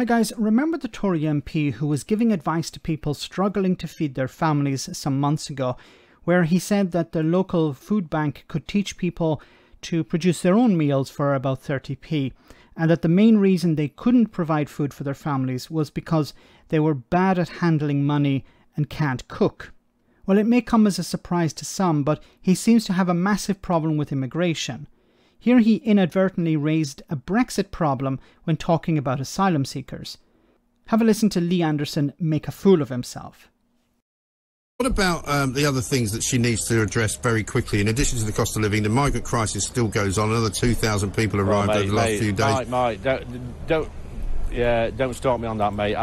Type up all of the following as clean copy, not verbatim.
Hi guys, remember the Tory MP who was giving advice to people struggling to feed their families some months ago, where he said that the local food bank could teach people to produce their own meals for about 30p, and that the main reason they couldn't provide food for their families was because they were bad at handling money and can't cook. Well, it may come as a surprise to some, but he seems to have a massive problem with immigration. Here he inadvertently raised a Brexit problem when talking about asylum seekers. Have a listen to Lee Anderson make a fool of himself. What about the other things that she needs to address very quickly? In addition to the cost of living, the migrant crisis still goes on. Another 2,000 people arrived over the last few days. Mate, don't start me on that, mate.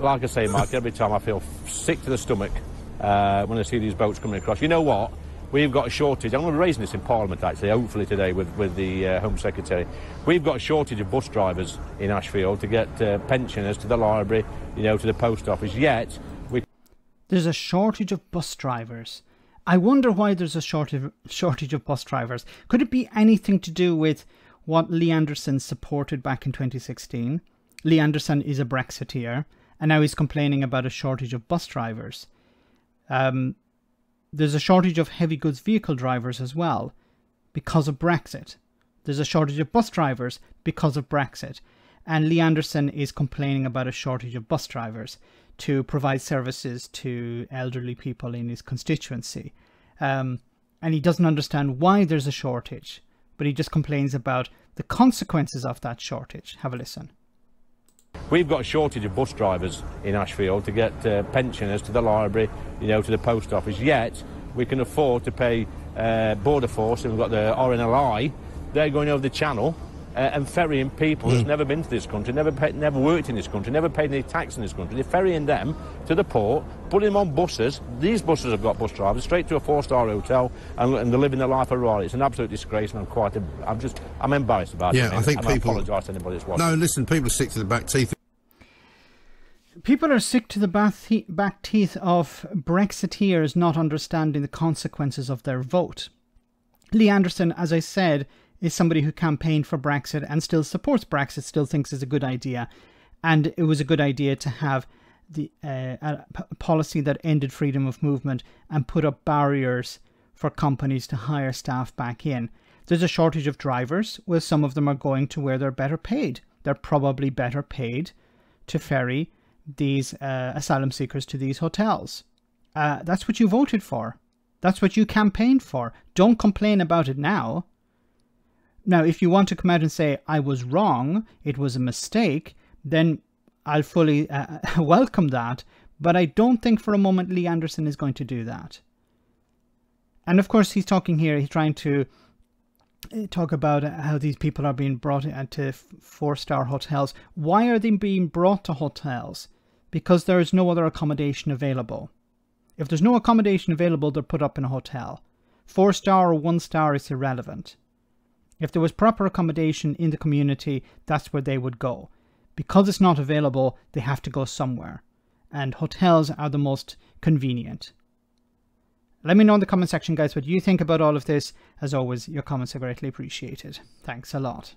Like I say, Mike, every time I feel sick to the stomach when I see these boats coming across. You know what? We've got a shortage. I'm going to be raising this in Parliament, actually, hopefully today with the Home Secretary. We've got a shortage of bus drivers in Ashfield to get pensioners to the library, you know, to the post office. Yet, there's a shortage of bus drivers. I wonder why there's a shortage of bus drivers. Could it be anything to do with what Lee Anderson supported back in 2016? Lee Anderson is a Brexiteer, and now he's complaining about a shortage of bus drivers. There's a shortage of heavy goods vehicle drivers as well because of Brexit. There's a shortage of bus drivers because of Brexit. And Lee Anderson is complaining about a shortage of bus drivers to provide services to elderly people in his constituency. And he doesn't understand why there's a shortage, but he just complains about the consequences of that shortage. Have a listen. We've got a shortage of bus drivers in Ashfield to get pensioners to the library, you know, to the post office. Yet, we can afford to pay Border Force, and we've got the RNLI. They're going over the channel and ferrying people that's never been to this country, never worked in this country, never paid any tax in this country. They're ferrying them to the port, putting them on buses. These buses have got bus drivers straight to a 4-star hotel, and they're living their life a ride. It's an absolute disgrace, and I'm embarrassed about it. Yeah, I think people. I apologise to anybody that's watching. No, listen, people are sick to the back teeth. People are sick to the back teeth of Brexiteers not understanding the consequences of their vote. Lee Anderson, as I said, is somebody who campaigned for Brexit and still supports Brexit, still thinks it's a good idea. And it was a good idea to have the a policy that ended freedom of movement and put up barriers for companies to hire staff back in. There's a shortage of drivers, where some of them are going to where they're better paid. They're probably better paid to ferry these asylum seekers to these hotels. That's what you voted for. That's what you campaigned for. Don't complain about it now. Now, if you want to come out and say, I was wrong, it was a mistake, then I'll fully welcome that. But I don't think for a moment Lee Anderson is going to do that. And of course, he's talking here, he's trying to talk about how these people are being brought into 4-star hotels. Why are they being brought to hotels? Because there is no other accommodation available. If there's no accommodation available, they're put up in a hotel. 4-star or 1-star is irrelevant. If there was proper accommodation in the community, that's where they would go. Because it's not available, they have to go somewhere. And hotels are the most convenient. Let me know in the comment section, guys, what you think about all of this. As always, your comments are greatly appreciated. Thanks a lot.